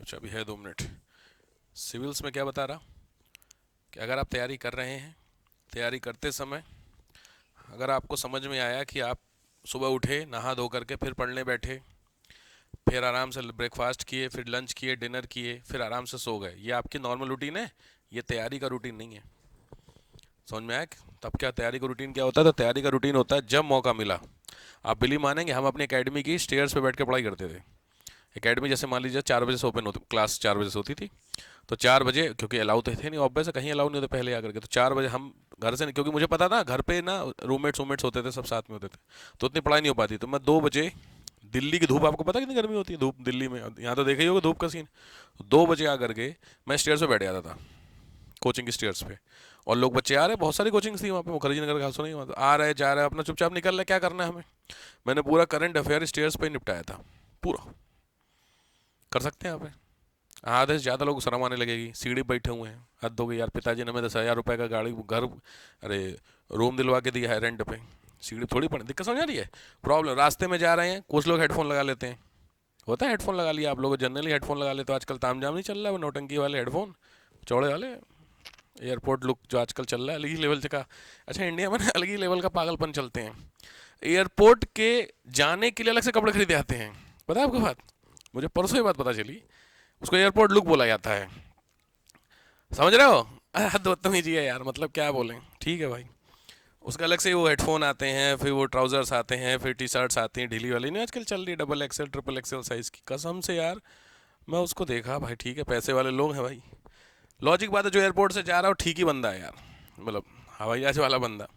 अच्छा अभी है 2 मिनट। सिविल्स में क्या बता रहा कि अगर आप तैयारी कर रहे हैं, तैयारी करते समय अगर आपको समझ में आया कि आप सुबह उठे, नहा धो करके फिर पढ़ने बैठे, फिर आराम से ब्रेकफास्ट किए, फिर लंच किए, डिनर किए, फिर आराम से सो गए, ये आपकी नॉर्मल रूटीन है, ये तैयारी का रूटीन नहीं है। समझ में आया? तब क्या तैयारी का रूटीन क्या होता है? तो तैयारी का रूटीन होता है जब मौका मिला। आप बिलीव मानेंगे, हम अपनी एकेडमी की स्टेयर्स पे बैठ के पढ़ाई करते थे। एकेडमी जैसे मान लीजिए 4 बजे से ओपन होती, क्लास 4 बजे से होती थी, तो 4 बजे क्योंकि अलाउ तो थे नहीं, ऑब्वियस है कहीं अलाउ नहीं होते पहले आकर के, तो 4 बजे हम घर से, क्योंकि मुझे पता था घर पे ना रूममेट्स होते थे, सब साथ में होते थे, तो उतनी पढ़ाई नहीं हो पाती, तो मैं 2 बजे, दिल्ली की धूप आपको पता है कितनी गर्मी होती है धूप दिल्ली में, यहाँ तो देखा ही होगा धूप का सीन, 2 बजे आकर के मैं स्टेयर्स पे बैठ जाता था, कोचिंग की स्टेयर्स पे। और लोग बच्चे आ रहे, बहुत सारी कोचिंग्स थी वहाँ पे, मुखर्जी नगर का सुना ही, वहाँ आ रहे जा रहे, अपना चुपचाप निकल रहे, क्या करना है हमें। मैंने पूरा करंट अफेयर स्टेयर्स पे निपटाया था पूरा। कर सकते हैं आप? आधे से ज़्यादा लोग शर्म आने लगेगी, सीढ़ी पे बैठे हुए हैं, हद हो गई यार, पिताजी ने हमें 10,000 रुपये का गाड़ी घर, अरे रूम दिलवा के दिया है रेंट पे, सीढ़ी थोड़ी पड़े, दिक्कत समझ आ रही है? प्रॉब्लम, रास्ते में जा रहे हैं, कुछ लोग हेडफोन लगा लेते हैं, होता है हेडफोन लगा लिया, आप लोग जनरली हेडफोन लगा लेते हो, आजकल तामझाम नहीं चल रहा है वो नौटंकी वाले हेडफोन, चौड़े वाले, एयरपोर्ट लुक जो आजकल चल रहा है अलग ही लेवल का। अच्छा इंडिया में ना अलग ही लेवल का पागलपन चलते हैं। एयरपोर्ट के जाने के लिए अलग से कपड़े खरीदे आते हैं, पता है आपको बात? मुझे परसों ही बात पता चली, उसको एयरपोर्ट लुक बोला जाता है, समझ रहे हो? हद बदतमीजी है यार, मतलब क्या बोलें, ठीक है भाई। उसका अलग से वो हेडफोन आते हैं, फिर वो ट्राउजर्स आते हैं, फिर टी शर्ट्स आती हैं ढीली वाली, नहीं आजकल चल रही है double XL triple XL size की, कसम से यार। मैं उसको देखा, भाई ठीक है पैसे वाले लोग हैं भाई, लॉजिक बात है, जो एयरपोर्ट से जा रहा हो ठीक ही बंदा है यार, मतलब हवाई जहाज वाला बंदा।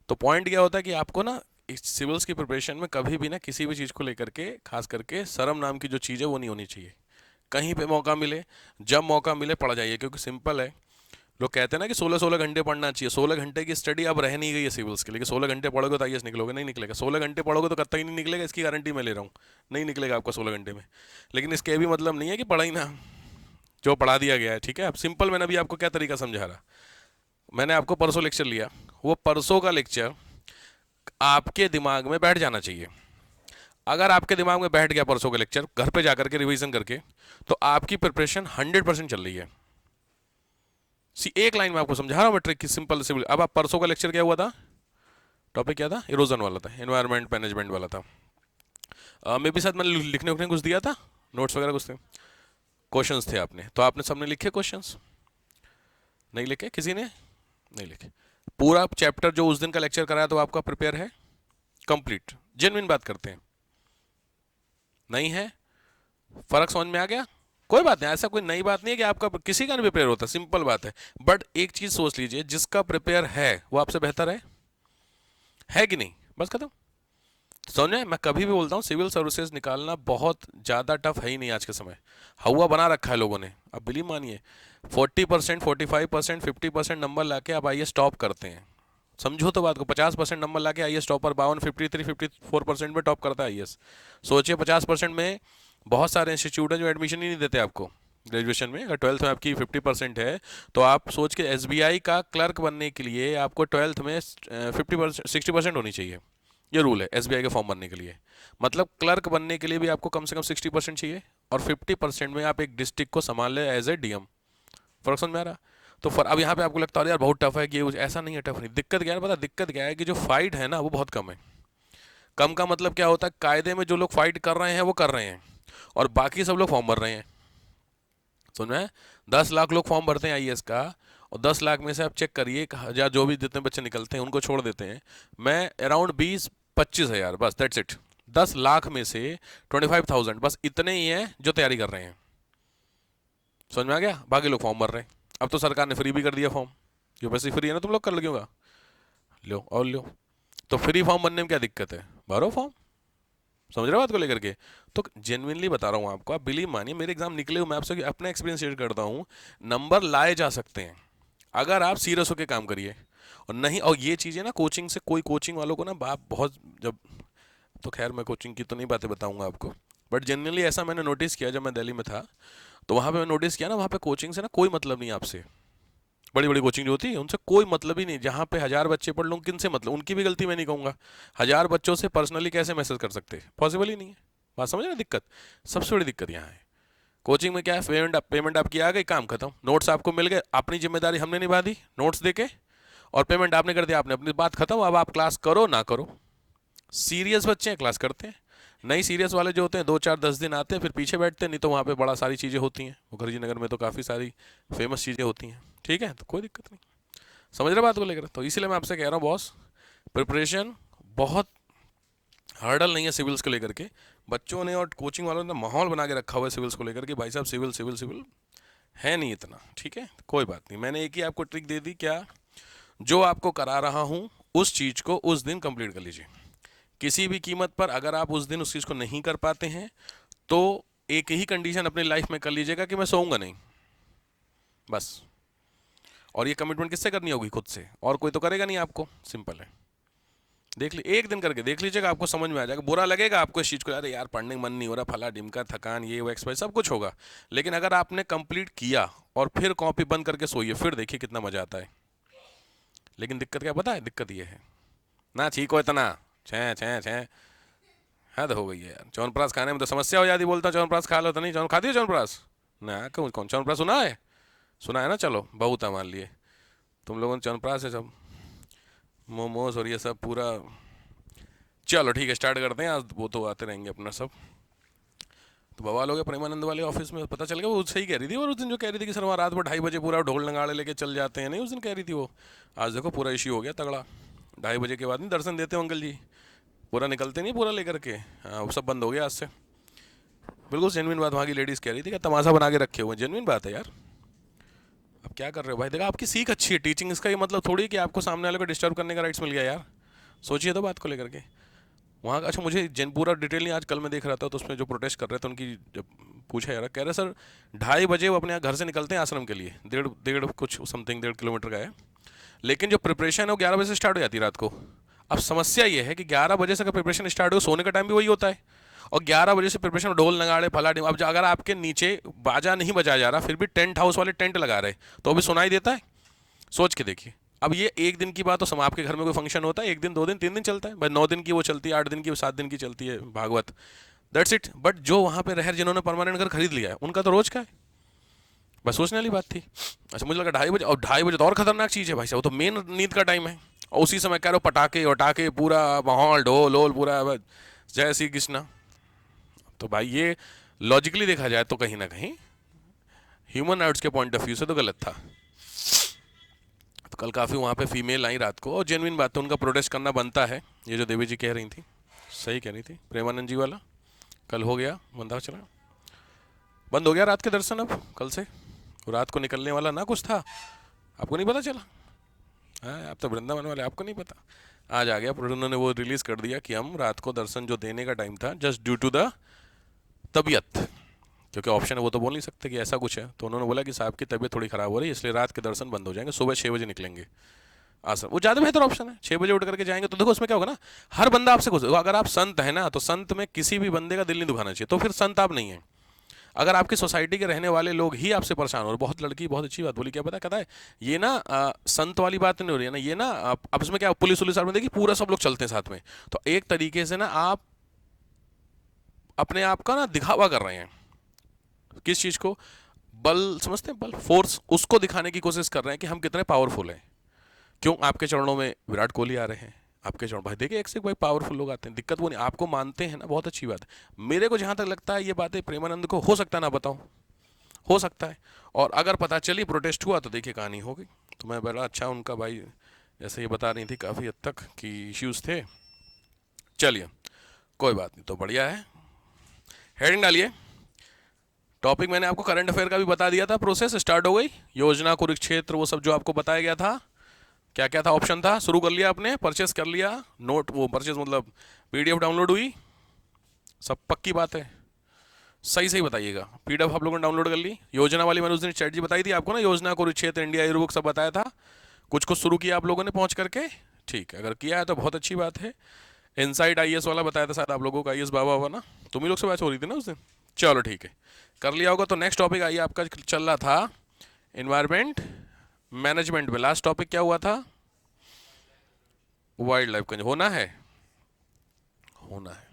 तो पॉइंट क्या होता है कि आपको ना इस सिविल्स की प्रिपरेशन में कभी भी ना किसी भी चीज़ को लेकर के, खास करके शर्म नाम की जो चीज़ है वो नहीं होनी चाहिए। कहीं पे मौका मिले, जब मौका मिले पढ़ जाइए, क्योंकि सिंपल है। लोग कहते हैं ना कि 16-16 घंटे पढ़ना चाहिए, 16 घंटे की स्टडी अब रह नहीं गई है सिविल्स के लिए, 16 घंटे पढ़ोगे तो आईएएस निकलोगे, नहीं निकलेगा। 16 घंटे पढ़ोगे तो कतई नहीं निकलेगा, इसकी गारंटी मैं ले रहा हूँ, नहीं निकलेगा आपका 16 घंटे में। लेकिन इसके भी मतलब नहीं है कि पढ़ा ही ना, जो पढ़ा दिया गया है, ठीक है। अब सिंपल, मैंने अभी आपको क्या तरीका समझा रहा, मैंने आपको परसों लेक्चर लिया, वो परसों का लेक्चर आपके दिमाग में बैठ जाना चाहिए। अगर आपके दिमाग में बैठ गया परसों का लेक्चर, घर पे जाकर के रिवीजन करके, तो आपकी प्रिपरेशन 100% चल रही है। एक लाइन में आपको समझा रहा हूँ मैं ट्रिक की, सिंपल सिंपल। अब आप परसों का लेक्चर क्या हुआ था, टॉपिक क्या था? इरोजन वाला था, एनवायरमेंट मैनेजमेंट वाला था। मे भी साथ मैंने लिखने उखने कुछ दिया था, नोट्स वगैरह कुछ थे, क्वेश्चंस थे आपने, तो आपने सबने लिखे क्वेश्चंस? नहीं लिखे किसी ने? नहीं लिखे। पूरा चैप्टर जो उस दिन का लेक्चर कराया तो आपका प्रिपेयर है कंप्लीट? जेन्युइन बात करते हैं, नहीं है? फर्क समझ में आ गया? कोई बात नहीं, ऐसा कोई नई बात नहीं है कि आपका किसी का नहीं प्रिपेयर होता, सिंपल बात है। बट एक चीज सोच लीजिए, जिसका प्रिपेयर है वो आपसे बेहतर है कि नहीं? बस खत्म। समझे? मैं कभी भी बोलता हूँ सिविल सर्विसेज निकालना बहुत ज़्यादा टफ है ही नहीं आज के समय, हवा बना रखा है लोगों ने। अब बिलीव मानिए, 40%, 45%, 50% नंबर लाके आप आईएएस टॉप करते हैं, समझो तो बात को, 50% नंबर लाके आईएएस टॉपर, 52, 53, 54% में टॉप करता है आईएएस। सोचिए 50% में बहुत सारे इंस्टीट्यूट हैं जो एडमिशन ही नहीं देते आपको ग्रेजुएशन में। अगर ट्वेल्थ में आपकी 50% है, तो आप सोच के एसबीआई का क्लर्क बनने के लिए आपको ट्वेल्थ में 50%, 60% होनी चाहिए, ये रूल है एसबीआई के फॉर्म भरने के लिए। मतलब क्लर्क बनने के लिए भी आपको कम से कम 60% चाहिए, और 50% में आप एक डिस्ट्रिक्ट को संभाल ले एज ए डीएम। फर्क समझ में आ रहा? तो अब यहाँ पे आपको लगता है यार बहुत टफ है कि ये ऐसा नहीं है, टफ नहीं। दिक्कत क्या है पता? दिक्कत क्या है कि जो फाइट है ना वो बहुत कम है। कम का मतलब क्या होता है? कायदे में जो लोग फाइट कर रहे हैं वो कर रहे हैं, और बाकी सब लोग फॉर्म भर रहे हैं। सुन रहे हैं? 10 लाख लोग फॉर्म भरते हैं आईएएस का, और 10 लाख में से आप चेक करिए 1,000 जो भी जितने बच्चे निकलते हैं उनको छोड़ देते हैं, मैं अराउंड 20-25 हज़ार, बस दैट्स इट। 10 लाख में से 25,000 बस इतने ही हैं जो तैयारी कर रहे हैं। समझ में आ गया? बाकी लोग फॉर्म भर रहे हैं। अब तो सरकार ने फ्री भी कर दिया फॉर्म, यूपीएससी फ्री है ना, तुम लोग कर लोगे, लो और लो। तो फ्री फॉर्म भरने में क्या दिक्कत है? भरो फॉर्म। समझ रहे हो बात को लेकर के? तो जेन्युइनली बता रहा हूँ आपको, आप बिलीव मानिए, मेरे एग्जाम निकले हुए, मैं आपसे अपना एक्सपीरियंस शेयर करता हूँ, नंबर लाए जा सकते हैं अगर आप सीरियस होकर काम करिए। और नहीं, और ये चीज़ें ना कोचिंग से, कोई कोचिंग वालों को ना बाप बहुत, जब, तो खैर मैं कोचिंग की तो नहीं बातें बताऊंगा आपको, बट जेन्युइनली ऐसा मैंने नोटिस किया, जब मैं दिल्ली में था तो वहाँ पे मैं नोटिस किया ना, वहाँ पे कोचिंग से ना कोई मतलब नहीं आपसे। बड़ी बड़ी कोचिंग जो होती है उनसे कोई मतलब ही नहीं, जहाँ पे 1,000 बच्चे पढ़ लो, किन से मतलब? उनकी भी गलती मैं नहीं कहूँगा, 1,000 बच्चों से पर्सनली कैसे मैसेज कर सकते हैं? पॉसिबल ही नहीं है। बात समझ रहे हैं? दिक्कत, सबसे बड़ी दिक्कत यहाँ है। कोचिंग में क्या है, पेमेंट आपकी आ गई, काम खत्म, नोट्स आपको मिल गए, अपनी जिम्मेदारी हमने निभा दी नोट्स देके, और पेमेंट आपने कर दिया, आपने अपनी बात खत्म। अब आप क्लास करो ना करो, सीरियस बच्चे हैं क्लास करते हैं, नहीं सीरियस वाले जो होते हैं 2 4 10 दिन आते हैं फिर पीछे बैठते हैं, नहीं तो वहाँ पे बड़ा सारी चीज़ें होती हैं, मुखर्जी नगर में तो काफ़ी सारी फेमस चीज़ें होती हैं। ठीक है, तो कोई दिक्कत नहीं, समझ रहे बात को लेकर। तो इसीलिए मैं आपसे कह रहा हूँ बॉस, प्रिपरेशन बहुत हर्डल नहीं है सिविल्स को लेकर के। बच्चों ने और कोचिंग वालों ने माहौल बना के रखा हुआ है सिविल्स को लेकर के, भाई साहब सिविल सिविल सिविल है नहीं इतना। ठीक है, कोई बात नहीं, मैंने एक ही आपको ट्रिक दे दी, क्या, जो आपको करा रहा हूँ उस चीज़ को उस दिन कंप्लीट कर लीजिए, किसी भी कीमत पर। अगर आप उस दिन उस चीज़ को नहीं कर पाते हैं तो एक ही कंडीशन अपनी लाइफ में कर लीजिएगा कि मैं सोऊंगा नहीं, बस। और ये कमिटमेंट किससे करनी होगी, खुद से, और कोई तो करेगा नहीं आपको, सिंपल है। देख ली, एक दिन करके देख लीजिएगा, आपको समझ में आ जाएगा। बुरा लगेगा आपको इस चीज़ को, अरे यार पढ़ने का मन नहीं हो रहा, फला डिमका, थकान, ये वो एक्सपाइर सब कुछ होगा, लेकिन अगर आपने कंप्लीट किया और फिर कॉपी बंद करके सोइए, फिर देखिए कितना मजा आता है। लेकिन दिक्कत क्या पता है, दिक्कत ये है ना, ठीक हो इतना, छः छः छः हद हो गई है यार। च्यवनप्राश खाने में तो समस्या हो जाती, बोलता च्यवनप्राश खा लो, तो नहीं खाती हो च्यवनप्राश ना, क्यों, कौन च्यवनप्राश सुना है, सुना है ना, चलो बहुत है मान लिए तुम लोगों ने च्यवनप्राश है सब, मोमोज और ये सब पूरा। चलो ठीक है, स्टार्ट करते हैं, आज वो तो आते रहेंगे अपना सब। तो बवाल हो गया प्रेमानंद वाले ऑफिस में, पता चल गया वो सही कह रही थी, और उस दिन जो कह रही थी कि सर वहाँ रात में 2:30 बजे पूरा ढोल नगाड़े लेके चल जाते हैं, नहीं उस दिन कह रही थी वो, आज देखो पूरा इश्यू हो गया तगड़ा, 2:30 बजे के बाद नहीं दर्शन देते हो अंकल जी, पूरा निकलते नहीं पूरा लेकर के, हाँ वो सब बंद हो गया आज से। बिल्कुल जेन्युइन बात वहाँ की लेडीज़ कह रही थी कि तमाशा बना के रखे हुए, जेन्युइन बात है यार। अब क्या कर रहे हो भाई, देखा आपकी सीख अच्छी है टीचिंग, इसका ये मतलब थोड़ी कि आपको सामने वाले को डिस्टर्ब करने का राइट्स मिल गया यार, सोचिए तो बात को लेकर के। वहाँ का, अच्छा मुझे जन पूरा डिटेल नहीं, आज कल मैं देख रहा था तो उसमें जो प्रोटेस्ट कर रहे थे उनकी जब पूछा यार, कह रहे सर 2:30 बजे वो अपने घर से निकलते हैं आश्रम के लिए, डेढ़ डेढ़ कुछ समथिंग 1.5 किलोमीटर का है, लेकिन जो प्रिपरेशन है वो 11 बजे से स्टार्ट हो जाती है रात को। अब समस्या ये है कि 11 बजे से अगर प्रिपरेशन स्टार्ट हो, सोने का टाइम भी वही होता है, और 11 बजे से प्रिपरेशन, ढोल नगाड़े फला डिम, अब अगर आपके नीचे बाजा नहीं बजाया जा रहा, फिर भी टेंट हाउस वाले टेंट लगा रहे, तो अभी सुनाई देता है, सोच के देखिए। अब ये एक दिन की बात, तो आपके घर में कोई फंक्शन होता है 1 दिन 2 दिन 3 दिन चलता है भाई, 9 दिन की वो चलती है, 8 दिन की 7 दिन की चलती है भागवत, दैट्स इट। बट जो वहाँ पे रह, जिन्होंने परमानेंट घर खरीद लिया है, उनका तो रोज का है, बस सोचने वाली बात थी। अच्छा मुझे लगा 2:30 बजे, और 2:30 बजे तो और खतरनाक चीज़ है भाई साहब, वो तो मेन नींद का टाइम है, और उसी समय कह रहे हो पटाखे वटाखे, पूरा माहौल ढोल वोल पूरा, जय श्री कृष्णा। तो भाई ये लॉजिकली देखा जाए तो कहीं ना कहीं ह्यूमन राइट्स के पॉइंट ऑफ व्यू से तो गलत था। तो कल काफ़ी वहाँ पे फीमेल आई रात को, और जेन्युइन बात है, उनका प्रोटेस्ट करना बनता है, ये जो देवी जी कह रही थी सही कह रही थी, प्रेमानंद जी वाला कल हो गया बंदा, चला बंद हो गया रात के दर्शन, अब कल से रात को निकलने वाला ना कुछ था, आपको नहीं पता चला, हाँ आप तो वृंदावन वाले, आपको नहीं पता, आज आ गया, उन्होंने वो रिलीज़ कर दिया कि हम रात को दर्शन जो देने का टाइम था, जस्ट ड्यू टू द तबीयत, क्योंकि ऑप्शन है वो तो बोल नहीं सकते कि ऐसा कुछ है, तो उन्होंने बोला कि साहब की तबीयत थोड़ी ख़राब हो रही है, इसलिए रात के दर्शन बंद हो जाएंगे, सुबह 6 बजे निकलेंगे आसन, वो ज़्यादा बेहतर ऑप्शन है, 6 बजे उठ करके जाएंगे। तो देखो उसमें क्या होगा ना, हर बंदा आपसे खुश, अगर आप संत है ना, तो संत में किसी भी बंदे का दिल नहीं दुखाना चाहिए, तो फिर संत आप नहीं है। अगर आपकी सोसाइटी के रहने वाले लोग ही आपसे परेशान हो रहे, बहुत लड़की बहुत अच्छी बात बोली, क्या पता कहता है ये ना संत वाली बात नहीं हो रही है ना, ये ना अब इसमें क्या, पुलिस वुलिस में देखिए पूरा सब लोग चलते हैं साथ में, तो एक तरीके से ना आप अपने आप का ना दिखावा कर रहे हैं, किस चीज़ को, बल समझते हैं, बल फोर्स, उसको दिखाने की कोशिश कर रहे हैं कि हम कितने पावरफुल हैं। क्यों, आपके चरणों में विराट कोहली आ रहे हैं, आपके चरण भाई देखिए, एक से एक भाई पावरफुल लोग आते हैं, दिक्कत वो नहीं, आपको मानते हैं ना, बहुत अच्छी बात है। मेरे को जहाँ तक लगता है ये बातें प्रेमानंद को हो सकता है ना बताऊँ, हो सकता है, और अगर पता चली प्रोटेस्ट हुआ तो देखिए कहानी होगी। तो मैं बड़ा अच्छा उनका भाई, जैसे ये बता रही थी काफ़ी हद तक कि इश्यूज थे, चलिए कोई बात नहीं, तो बढ़िया है, हेडिंग डालिए। टॉपिक मैंने आपको करंट अफेयर का भी बता दिया था, प्रोसेस स्टार्ट हो गई, योजना कुरुक्षेत्र वो सब जो आपको बताया गया था, क्या क्या था ऑप्शन था, शुरू कर लिया आपने, परचेस कर लिया, नोट वो परचेस मतलब पीडीएफ डाउनलोड हुई, सब पक्की बात है, सही सही बताइएगा, पीडीएफ आप लोगों ने डाउनलोड कर ली, योजना वाली मैंने उस दिन चैट जी बताई थी आपको ना, योजना कुरुक्षेत्र इंडिया ई बुक सब बताया था, कुछ कुछ शुरू किया आप लोगों ने पहुंच करके, ठीक है, अगर किया है तो बहुत अच्छी बात है। इनसाइड आईएएस वाला बताया था शायद आप लोगों का, आईएएस बाबा हुआ ना, तुम ही लोग से बात हो रही थी ना उस दिन, चलो ठीक है, कर लिया होगा। तो नेक्स्ट टॉपिक आइए, आपका चल रहा था इन्वायरमेंट मैनेजमेंट में, लास्ट टॉपिक क्या हुआ था, वाइल्ड लाइफ का होना है, होना है,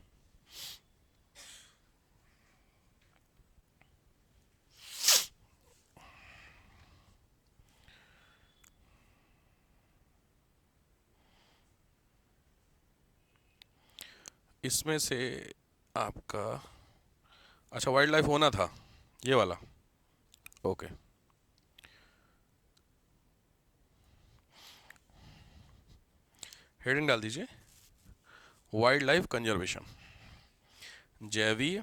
इसमें से आपका, अच्छा वाइल्ड लाइफ होना था ये वाला, ओके। हेडिंग डाल दीजिए वाइल्ड लाइफ कंजर्वेशन, जैवीय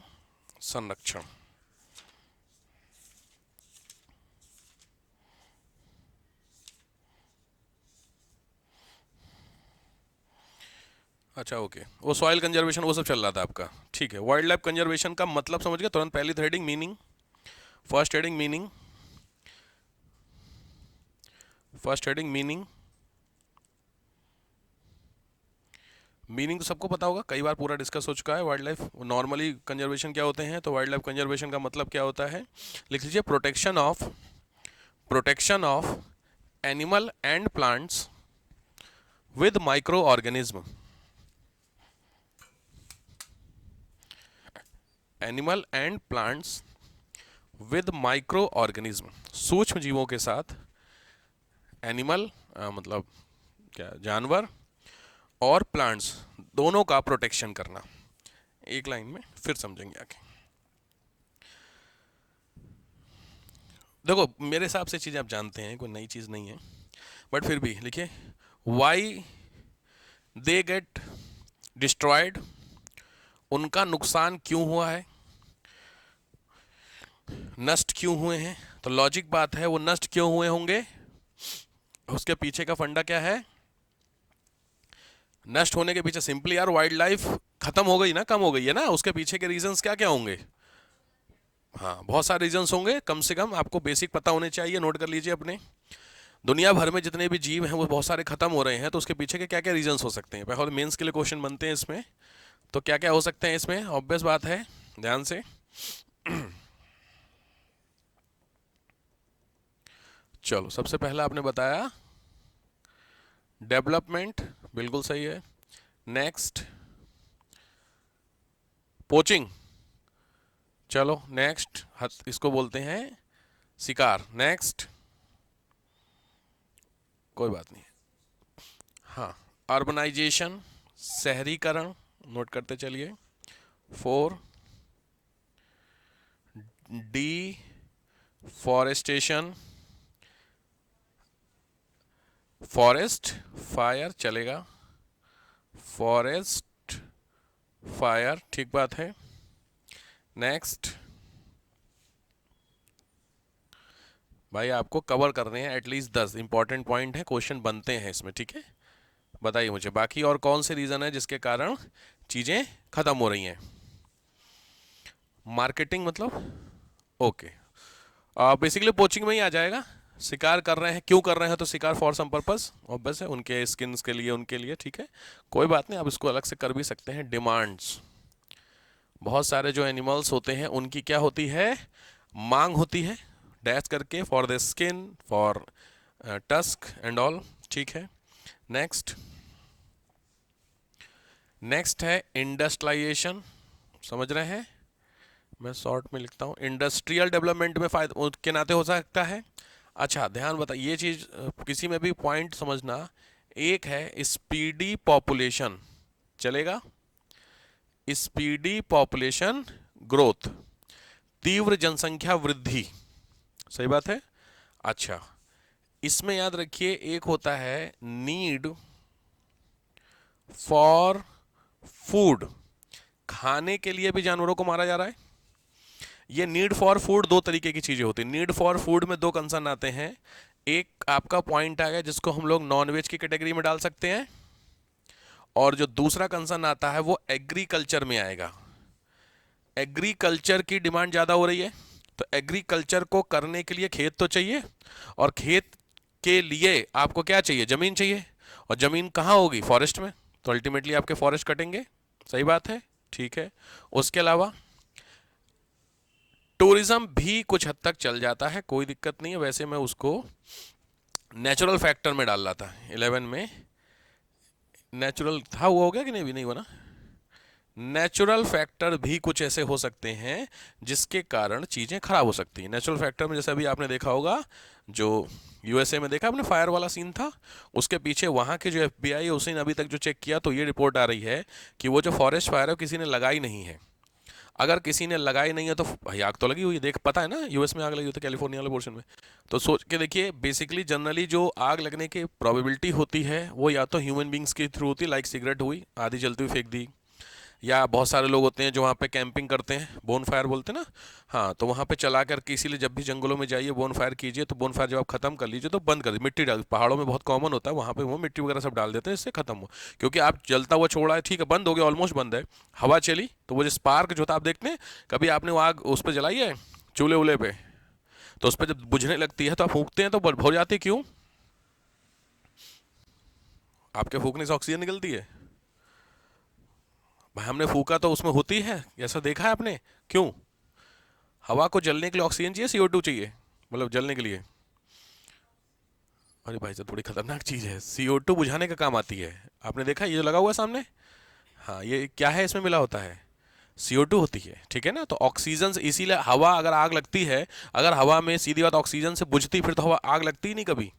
संरक्षण। अच्छा ओके, वो सॉइल कंजर्वेशन वो सब चल रहा था आपका, ठीक है। वाइल्ड लाइफ कंजर्वेशन का मतलब समझ गए तुरंत, पहली heading meaning, first heading meaning, first heading meaning. Meaning तो सबको पता होगा, कई बार पूरा डिस्कस हो चुका है। वाइल्ड लाइफ नॉर्मली कंजर्वेशन क्या होते हैं, तो वाइल्ड लाइफ कंजर्वेशन का मतलब क्या होता है, लिख लीजिए protection of animal and plants with micro organism, animal and plants with micro organism, सूक्ष्म जीवों के साथ, एनिमल मतलब क्या, जानवर, और प्लांट्स दोनों का प्रोटेक्शन करना। एक लाइन में फिर समझेंगे आगे। देखो मेरे हिसाब से चीज़ें आप जानते हैं, कोई नई चीज़ नहीं है, बट फिर भी लिखिए वाई दे गेट डिस्ट्रॉयड, उनका नुकसान क्यों हुआ है, नष्ट क्यों हुए हैं। तो लॉजिक बात है, वो नष्ट क्यों हुए होंगे, उसके पीछे का फंडा क्या है। नष्ट होने के पीछे सिंपली यार वाइल्ड लाइफ खत्म हो गई ना, कम हो गई है ना, उसके पीछे के रीजंस क्या क्या होंगे। हाँ बहुत सारे रीजंस होंगे, कम से कम आपको बेसिक पता होने चाहिए, नोट कर लीजिए अपने। दुनिया भर में जितने भी जीव हैं वो बहुत सारे खत्म हो रहे हैं, तो उसके पीछे के क्या क्या रीजंस हो सकते हैं, पहले मेंस के लिए क्वेश्चन बनते हैं इसमें। तो क्या क्या हो सकते हैं इसमें, ऑब्वियस बात है, ध्यान से। चलो सबसे पहला आपने बताया डेवलपमेंट, बिल्कुल सही है। नेक्स्ट पोचिंग, चलो नेक्स्ट इसको बोलते हैं शिकार। नेक्स्ट कोई बात नहीं, हाँ अर्बनाइजेशन, शहरीकरण, नोट करते चलिए। 4 डी फॉरेस्टेशन, फॉरेस्ट फायर चलेगा, फॉरेस्ट फायर ठीक बात है। नेक्स्ट भाई आपको कवर करने हैं एटलीस्ट 10 इंपॉर्टेंट पॉइंट है, क्वेश्चन बनते हैं इसमें, ठीक है। बताइए मुझे बाकी और कौन से रीज़न है जिसके कारण चीज़ें ख़त्म हो रही हैं। मार्केटिंग मतलब, ओके बेसिकली पोचिंग में ही आ जाएगा। शिकार कर रहे हैं, क्यों कर रहे हैं, तो शिकार फॉर सम पर्पस, ऑब्वियस है, उनके स्किन्स के लिए, उनके लिए, ठीक है। कोई बात नहीं, आप इसको अलग से कर भी सकते हैं। डिमांड्स, बहुत सारे जो एनिमल्स होते हैं उनकी क्या होती है, मांग होती है, डैश करके, for the skin, for tusk and all, ठीक है। नेक्स्ट नेक्स्ट है इंडस्ट्रियलाइजेशन, समझ रहे हैं, मैं शॉर्ट में लिखता हूँ, इंडस्ट्रियल डेवलपमेंट में फायदा के नाते हो सकता है। अच्छा ध्यान बता, ये चीज़ किसी में भी पॉइंट समझना, एक है स्पीडी पॉपुलेशन, चलेगा, स्पीडी पॉपुलेशन ग्रोथ, तीव्र जनसंख्या वृद्धि, सही बात है। अच्छा इसमें याद रखिए एक होता है नीड फॉर फूड, खाने के लिए भी जानवरों को मारा जा रहा है। ये नीड फॉर फूड दो तरीके की चीजें होती हैं। नीड फॉर फूड में दो कंसर्न आते हैं, एक आपका पॉइंट आ गया जिसको हम लोग नॉनवेज की कैटेगरी में डाल सकते हैं, और जो दूसरा कंसर्न आता है वो एग्रीकल्चर में आएगा। एग्रीकल्चर की डिमांड ज़्यादा हो रही है, तो एग्रीकल्चर को करने के लिए खेत तो चाहिए, और खेत के लिए आपको क्या चाहिए, ज़मीन चाहिए, और ज़मीन कहाँ होगी, फॉरेस्ट में, तो अल्टीमेटली आपके फॉरेस्ट कटेंगे, सही बात है, ठीक है। उसके अलावा टूरिज्म भी कुछ हद तक चल जाता है, कोई दिक्कत नहीं है, वैसे मैं उसको नेचुरल फैक्टर में डाल रहा था 11 में, नेचुरल था, वो हो गया कि नहीं, भी नहीं हुआ ना, नेचुरल फैक्टर भी कुछ ऐसे हो सकते हैं जिसके कारण चीज़ें खराब हो सकती हैं। नेचुरल फैक्टर में जैसे अभी आपने देखा होगा, जो यूएसए में देखा आपने फायर वाला सीन था, उसके पीछे वहाँ के जो एफबीआई है उसने अभी तक जो चेक किया तो ये रिपोर्ट आ रही है कि वो जो फॉरेस्ट फायर है वो किसी ने लगाई नहीं है। अगर किसी ने लगाई नहीं है तो भाई आग तो लगी हुई है, देख पता है ना यूएस में आग लगी हुई थी कैलिफोर्निया वाले पोर्शन में। तो सोच के देखिए, बेसिकली जनरली जो आग लगने की प्रोबेबिलिटी होती है वो या तो ह्यूमन बींग्स के थ्रू होती है, लाइक सिगरेट हुई आधी जलती हुई फेंक दी, या बहुत सारे लोग होते हैं जो वहाँ पे कैंपिंग करते हैं, बोन फायर बोलते हैं ना। हाँ, तो वहाँ पे चला करके, इसीलिए जब भी जंगलों में जाइए बोन फायर कीजिए तो बोन फायर जब आप खत्म कर लीजिए तो बंद कर दीजिए, मिट्टी डाल, पहाड़ों में बहुत कॉमन होता है, वहाँ पे वो मिट्टी वगैरह सब डाल देते हैं, इससे खत्म हो। क्योंकि आप जलता हुआ छोड़ा है, ठीक है बंद हो गया, ऑलमोस्ट बंद है, हवा चली तो वो जो स्पार्क जो था, आप देखते हैं कभी आपने वो आग उस पर जलाई है चूल्हे वूल्हे पे, तो उस पर जब बुझने लगती है तो आप फूंकते हैं तो हो जाती है, क्यों? आपके फूकने से ऑक्सीजन निकलती है। भाई हमने फूका तो उसमें होती है, ऐसा देखा है आपने? क्यों? हवा को जलने के लिए ऑक्सीजन चाहिए, CO2 चाहिए, मतलब जलने के लिए। अरे भाई साहब थोड़ी खतरनाक चीज़ है, CO2 बुझाने का काम आती है। आपने देखा ये जो लगा हुआ है सामने? हाँ, ये क्या है इसमें मिला होता है? CO2 होती है, ठीक है ना। तो ऑक्सीजन से, इसीलिए हवा अगर आग लगती है, अगर हवा में सीधी बात ऑक्सीजन से बुझती फिर तो हवा आग लगती ही नहीं कभी।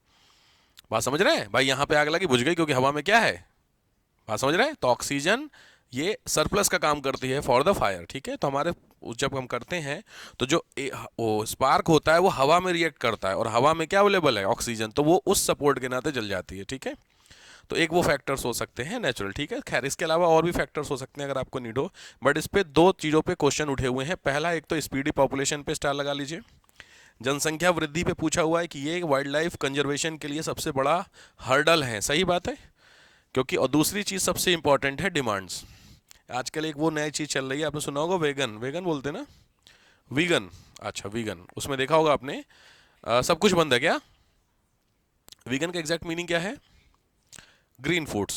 बात समझ रहे हैं भाई? यहाँ पे आग लगी बुझ गई क्योंकि हवा में क्या है? बात समझ रहे हैं? तो ऑक्सीजन ये सरप्लस का काम करती है फॉर द फायर, ठीक है। तो हमारे जब हम करते हैं तो जो वो स्पार्क होता है वो हवा में रिएक्ट करता है, और हवा में क्या अवेलेबल है? ऑक्सीजन, तो वो उस सपोर्ट के नाते जल जाती है, ठीक है। तो एक वो फैक्टर्स हो सकते हैं नेचुरल, ठीक है। खैर इसके अलावा और भी फैक्टर्स हो सकते हैं अगर आपको नीड हो, बट इस पे दो चीज़ों पे क्वेश्चन उठे हुए हैं। पहला, एक तो स्पीडी पॉपुलेशन पे स्टार लगा लीजिए, जनसंख्या वृद्धि पे पूछा हुआ है कि ये वाइल्ड लाइफ कंजर्वेशन के लिए सबसे बड़ा हर्डल है, सही बात है। क्योंकि, और दूसरी चीज़ सबसे इंपॉर्टेंट है डिमांड्स। आजकल एक वो नई चीज़ चल रही है, आपने सुना होगा, वेगन, वेगन बोलते हैं ना, वीगन। अच्छा वीगन, उसमें देखा होगा आपने, सब कुछ बंद है क्या? वीगन का एग्जैक्ट मीनिंग क्या है? ग्रीन फूड्स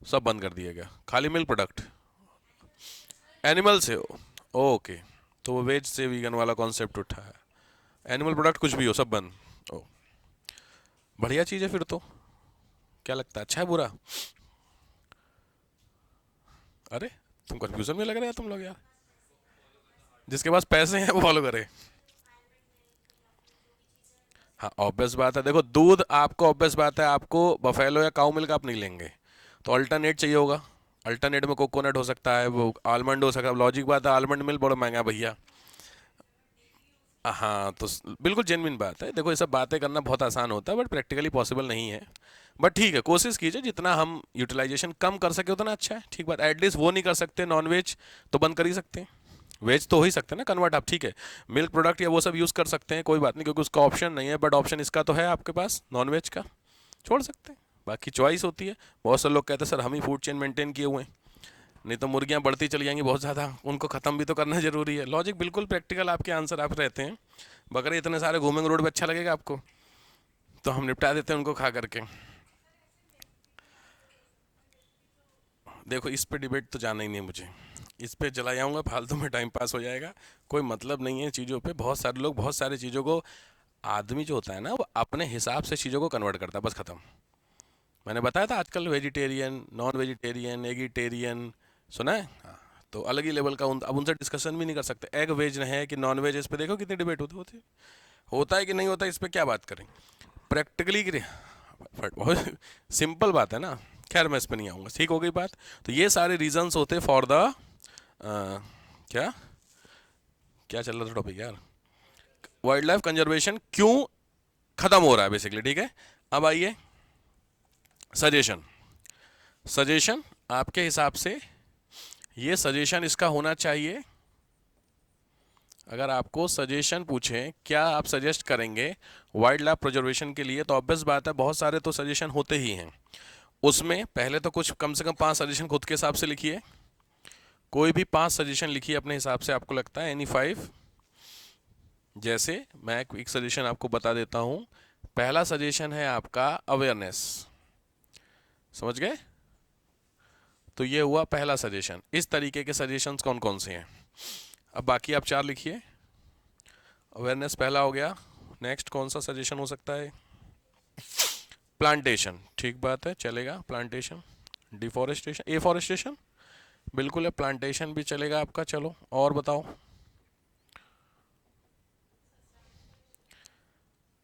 सब बंद कर दिया गया, खाली मिल्क प्रोडक्ट, एनिमल से हो, ओके। तो वो वेज से वीगन वाला कॉन्सेप्ट उठा है, एनिमल प्रोडक्ट कुछ भी हो सब बंद। ओ, बढ़िया चीज़ है फिर तो। क्या लगता है, अच्छा है बुरा? अरे तुम कंफ्यूजन में लग रहे हैं तुम लोग यार। जिसके पास पैसे हैं वो फॉलो करे। हाँ ऑब्वियस बात है, देखो दूध आपको, ऑब्वियस बात है आपको बफेलो या काऊ मिल्क आप नहीं लेंगे, तो अल्टरनेट चाहिए होगा। अल्टरनेट में कोकोनट हो सकता है, वो आलमंड हो सकता है, लॉजिक बात है, आलमंड मिल्क बड़ा महंगा है भैया। हाँ तो बिल्कुल जेन्युइन बात है, देखो ये सब बातें करना बहुत आसान होता है बट प्रैक्टिकली पॉसिबल नहीं है। बट ठीक है, कोशिश कीजिए जितना हम यूटिलाइजेशन कम कर सके उतना अच्छा है, ठीक बात। एटलीस्ट वो नहीं कर सकते नॉन वेज, तो बंद कर ही सकते हैं, वेज तो हो ही सकते हैं ना कन्वर्ट आप, ठीक है। मिल्क प्रोडक्ट या वो सब यूज़ कर सकते हैं, कोई बात नहीं, क्योंकि उसका ऑप्शन नहीं है, बट ऑप्शन इसका तो है आपके पास, नॉन वेज का छोड़ सकते हैं, बाकी चॉइस होती है। बहुत सारे लोग कहते हैं सर हम ही फूड चेन मेंटेन किए हुए हैं, नहीं तो मुर्गियां बढ़ती चली जाएंगी बहुत ज़्यादा, उनको ख़त्म भी तो करना ज़रूरी है। लॉजिक बिल्कुल प्रैक्टिकल आपके आंसर आप रहते हैं। बकरे इतने सारे घूमेंगे रोड पे, अच्छा लगेगा आपको? तो हम निपटा देते हैं उनको खा करके। देखो इस पे डिबेट तो जाना ही नहीं है मुझे, इस पे चला जाऊंगा फालतू में टाइम पास हो जाएगा, कोई मतलब नहीं है चीज़ों पे। बहुत सारे लोग बहुत सारी चीज़ों को, आदमी जो होता है ना वो अपने हिसाब से चीज़ों को कन्वर्ट करता है, बस ख़त्म। मैंने बताया था आजकल वेजिटेरियन, नॉन वेजिटेरियन, एगिटेरियन, सुना है? हाँ, तो अलग ही लेवल का अब उनसे डिस्कशन भी नहीं कर सकते। एग वेज है कि नॉन वेज, इस पे देखो कितनी डिबेट होती होता है कि नहीं होता, इस पर क्या बात करें प्रैक्टिकली कि बहुत सिंपल बात है ना। खैर मैं इस पर नहीं आऊँगा, ठीक हो गई बात। तो ये सारे रीजंस होते फॉर द क्या क्या चल रहा था टॉपिक यार, वाइल्ड लाइफ कंजर्वेशन क्यों खत्म हो रहा है बेसिकली, ठीक है। अब आइए सजेशन, सजेशन आपके हिसाब से ये सजेशन इसका होना चाहिए, अगर आपको सजेशन पूछें क्या आप सजेस्ट करेंगे वाइल्ड लाइफ प्रिजर्वेशन के लिए, तो ऑब्वियस बात है बहुत सारे तो सजेशन होते ही हैं। उसमें पहले तो कुछ कम से कम 5 सजेशन खुद के हिसाब से लिखिए, कोई भी 5 सजेशन लिखिए अपने हिसाब से, आपको लगता है एनी 5। जैसे मैं एक सजेशन आपको बता देता हूँ। पहला सजेशन है आपका अवेयरनेस, समझ गए? तो ये हुआ पहला सजेशन। इस तरीके के सजेशंस कौन कौन से हैं? अब बाकी आप 4 लिखिए। अवेयरनेस पहला हो गया, नेक्स्ट कौन सा सजेशन हो सकता है? प्लांटेशन, ठीक बात है चलेगा, प्लांटेशन। डिफॉरेस्टेशन, एफॉरेस्टेशन, बिल्कुल है, प्लांटेशन भी चलेगा आपका। चलो और बताओ।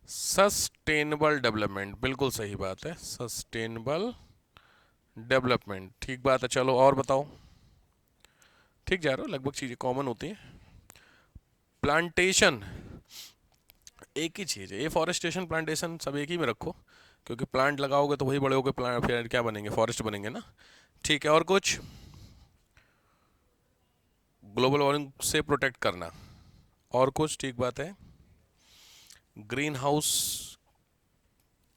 सस्टेनेबल डेवलपमेंट, बिल्कुल सही बात है, सस्टेनेबल डेवलपमेंट, ठीक बात है। चलो और बताओ। ठीक जा रहे हो, लगभग चीज़ें कॉमन होती हैं। प्लांटेशन एक ही चीज़ है, एफॉरेस्टेशन प्लांटेशन सब एक ही में रखो, क्योंकि प्लांट लगाओगे तो वही बड़े होकर प्लांट फिर क्या बनेंगे, फॉरेस्ट बनेंगे ना। ठीक है, और कुछ। ग्लोबल वार्मिंग से प्रोटेक्ट करना, और कुछ, ठीक बात है। ग्रीन हाउस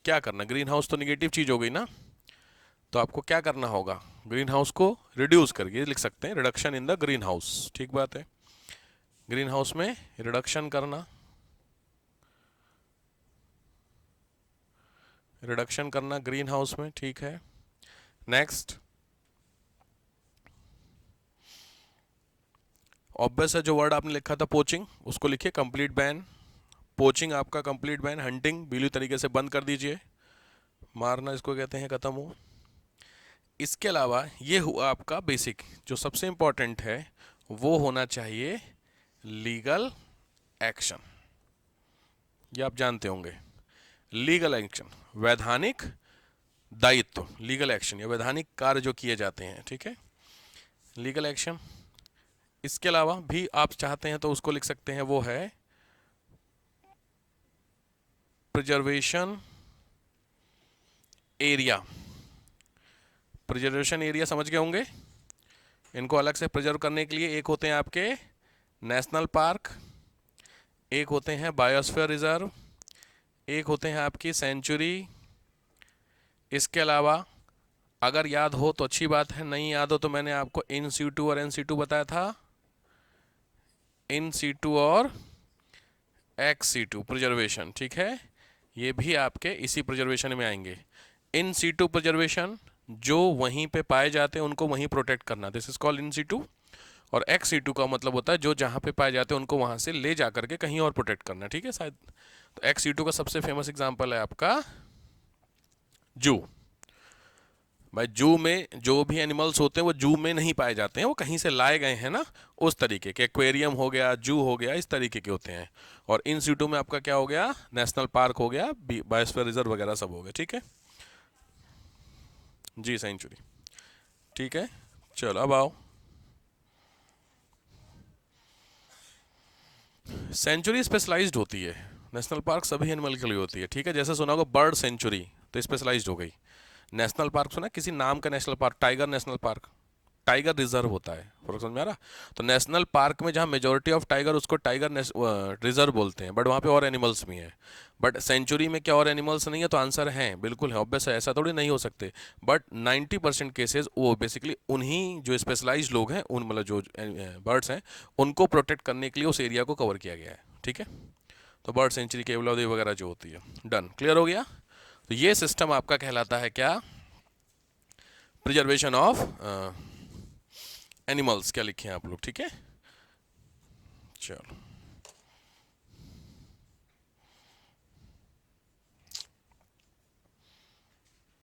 क्या करना, ग्रीन हाउस तो निगेटिव चीज़ हो गई ना, तो आपको क्या करना होगा, ग्रीन हाउस को रिड्यूस करके लिख सकते हैं, reduction in the green house, ठीक बात है। ग्रीन हाउस में रिडक्शन करना, रिडक्शन करना ग्रीन हाउस में, ठीक है। नेक्स्ट, ऑब्वियस है जो वर्ड आपने लिखा था पोचिंग, उसको लिखिए कंप्लीट बैन। पोचिंग आपका कंप्लीट बैन, हंटिंग बिल्ली तरीके से बंद कर दीजिए, मारना इसको कहते हैं, खत्म हो। इसके अलावा ये हुआ आपका बेसिक, जो सबसे इंपॉर्टेंट है वो होना चाहिए लीगल एक्शन। ये आप जानते होंगे, लीगल एक्शन, वैधानिक दायित्व, लीगल एक्शन या वैधानिक कार्य जो किए जाते हैं, ठीक है, लीगल एक्शन। इसके अलावा भी आप चाहते हैं तो उसको लिख सकते हैं, वो है प्रिजर्वेशन एरिया। प्रिजर्वेशन एरिया समझ गए होंगे, इनको अलग से प्रिजर्व करने के लिए एक होते हैं आपके नेशनल पार्क, एक होते हैं बायोस्फीयर रिजर्व, एक होते हैं आपकी सेंचुरी। इसके अलावा अगर याद हो तो अच्छी बात है, नहीं याद हो तो मैंने आपको इन सीटू और एन सीटू बताया था, इन सीटू और एक्स सीटू प्रिजर्वेशन, ठीक है, ये भी आपके इसी प्रिजर्वेशन में आएंगे। इन सीटू प्रिजर्वेशन, जो वहीं पे पाए जाते हैं उनको वहीं प्रोटेक्ट करना, this is called in situ. और एक्स सीटू का मतलब होता है जो जहाँ पे पाए जाते हैं उनको वहाँ से ले जा करके कहीं और प्रोटेक्ट करना, ठीक है शायद। तो एक्स सीटू का सबसे फेमस एग्जाम्पल है आपका जू। भाई जू में जो भी एनिमल्स होते हैं वो जू में नहीं पाए जाते हैं, वो कहीं से लाए गए हैं ना, उस तरीके के, एक्वेरियम हो गया, जू हो गया, इस तरीके के होते हैं। और इन सीटू में आपका क्या हो गया, नेशनल पार्क हो गया, बायोस्फीयर रिजर्व वगैरह सब हो गया, ठीक है जी, सेंचुरी, ठीक है। चलो अब आओ, सेंचुरी स्पेशलाइज्ड होती है, नेशनल पार्क सभी एनिमल के लिए होती है, ठीक है। जैसे सुना होगा बर्ड सेंचुरी, तो स्पेशलाइज्ड हो गई। नेशनल पार्क सुना किसी नाम का, national park, tiger national park, tiger reserve होता है, फर्क समझ में आ रहा। तो नेशनल पार्क में जहाँ मेजोरिटी ऑफ टाइगर, उसको टाइगर रिजर्व बोलते हैं, बट वहाँ पे और एनिमल्स भी हैं। बट सेंचुरी में क्या और एनिमल्स नहीं है, तो आंसर है बिल्कुल है, ऑब्वियस है, ऐसा थोड़ी नहीं हो सकते। बट 90% केसेस वो बेसिकली उन्हीं जो स्पेशलाइज लोग हैं, उन मतलब जो बर्ड्स हैं, उनको प्रोटेक्ट करने के लिए उस एरिया को कवर किया गया है, ठीक है। तो बर्ड सेंचुरी, केवलादेव वगैरह जो होती है, डन, क्लियर हो गया। तो ये सिस्टम आपका कहलाता है क्या, प्रिजर्वेशन ऑफ एनिमल्स, क्या लिखे हैं आप लोग, ठीक है। चलो।